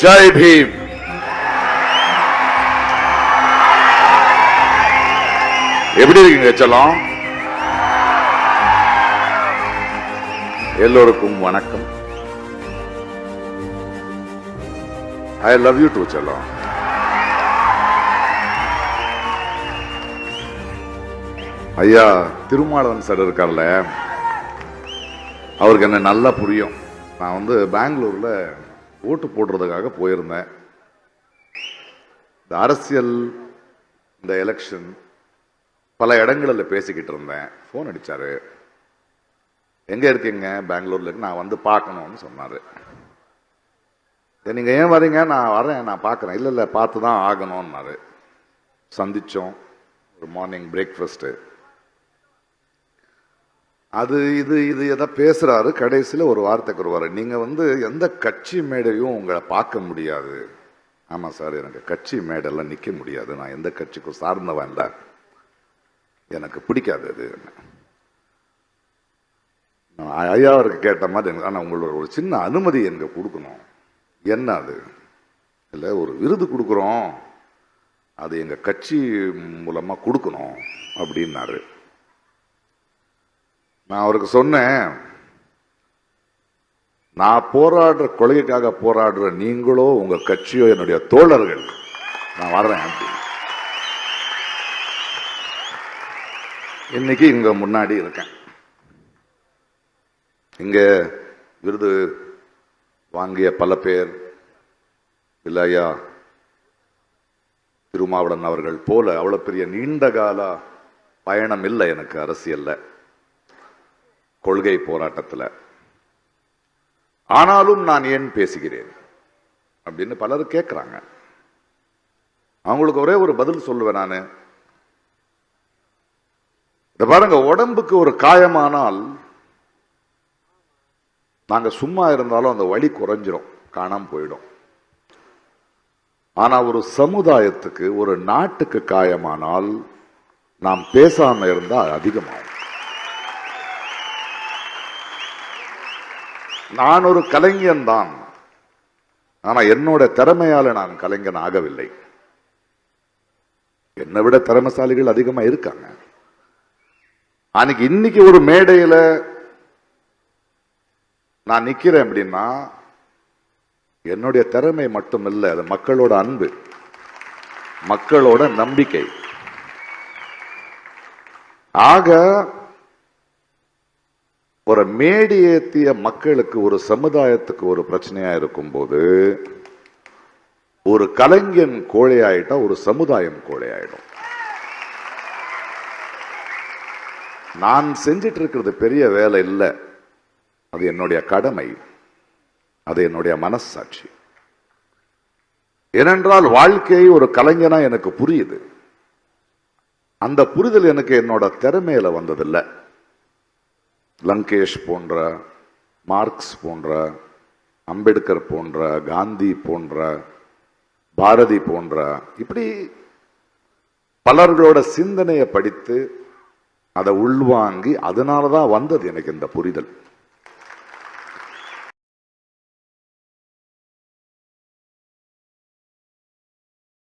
ஜெய் பீம். எப்படி இருக்கீங்க செல்லம்? எல்லோருக்கும் வணக்கம். ஐ லவ் யூ டு செல்லம். ஐயா திருமாவளவன் சார் இருக்கார்ல, அவருக்கு என்ன நல்லா புரியும். நான் பெங்களூர்ல ஓட்டு போடுறதுக்காக போயிருந்தேன். இந்த அரசியல், இந்த எலெக்ஷன் பல இடங்களில் பேசிக்கிட்டு இருந்தேன். ஃபோன் அடிச்சாரு. எங்க இருக்கீங்க? பெங்களூர்ல இருக்கு, நான் பார்க்கணும்னு சொன்னாரு. நீங்க ஏன் வரீங்க? நான் வரேன், நான் பார்க்குறேன். இல்லை இல்லை பார்த்து தான் ஆகணும்னாரு. சந்திச்சோம். ஒரு மார்னிங் பிரேக்ஃபாஸ்ட்டு. அது இது இது எதை பேசுறாரு. கடைசியில் ஒரு வார்த்தைக்கு வருவார், நீங்க எந்த கட்சி மேடையும் உங்களை பார்க்க முடியாது. ஆமா சார், எனக்கு கட்சி மேடையெல்லாம் நிற்க முடியாது. நான் எந்த கட்சிக்கும் சார்ந்தவன் இல்லை, எனக்கு பிடிக்காது அது. ஐயா அவருக்கு கேட்ட மாதிரி, ஆனால் உங்களோட ஒரு சின்ன அனுமதி எனக்கு கொடுக்கணும். என்ன அது? இல்லை, ஒரு விருது கொடுக்குறோம், அது எங்க கட்சி மூலமா கொடுக்கணும் அப்படின்னாரு. நான் அவருக்கு சொன்னேன், நான் போராடுற கொள்கைக்காக போராடுற நீங்களோ உங்க கட்சியோ என்னுடைய தோழர்கள், நான் வர்றேன் அப்படி. இன்னைக்கு இங்க முன்னாடி இருக்கேன். இங்க விருது வாங்கிய பல பேர், இல்லையா திருமாவளவன் அவர்கள் போல அவ்வளவு பெரிய நீண்ட கால பயணம் இல்லை எனக்கு அரசியல்ல, கொள்கை போராட்டத்தில். ஆனாலும் நான் ஏன் பேசுகிறேன் அப்படின்னு பலர் கேட்கிறாங்க. அவங்களுக்கு ஒரே ஒரு பதில் சொல்லுவேன் நானு. இத பாருங்க, உடம்புக்கு ஒரு காயமானால் நாங்க சும்மா இருந்தாலும் அந்த வலி குறைஞ்சிரும், காணாம போயிடும். ஆனா ஒரு சமுதாயத்துக்கு, ஒரு நாட்டுக்கு காயமானால் நாம் பேசாம இருந்தா அதிகமாகும். நான் ஒரு கலைஞன் தான், ஆனா என்னோட திறமையால நான் கலைஞன் ஆகவில்லை. என்னை விட திறமைசாலிகள் அதிகமா இருக்காங்க. அன்னைக்கு இன்னைக்கு ஒரு மேடையில நான் நிக்கிறேன் அப்படின்னா என்னுடைய திறமை மட்டும் இல்லை, அது மக்களோட அன்பு, மக்களோட நம்பிக்கை. ஆக ஒரு மேடியேத்திய மக்களுக்கு, ஒரு சமுதாயத்துக்கு ஒரு பிரச்சனையா இருக்கும் போது, ஒரு கலைஞன் கோழையாயிட்டா ஒரு சமுதாயம் கோழையாயிடும். நான் செஞ்சிட்டு இருக்கிறது பெரிய வேலை இல்லை, அது என்னுடைய கடமை, அது என்னுடைய மனசாட்சி. ஏனென்றால் வாழ்க்கை ஒரு கலைஞனா எனக்கு புரியுது. அந்த புரிதல் எனக்கு என்னோட திறமையில வந்ததில்லை. லங்கேஷ் போன்ற, மார்க்ஸ் போன்ற, அம்பேத்கர் போன்ற, காந்தி போன்ற, பாரதி போன்ற, இப்படி பலர்களோட சிந்தனையை படித்து அதை உள்வாங்கி, அதனாலதான் வந்தது எனக்கு இந்த புரிதல்.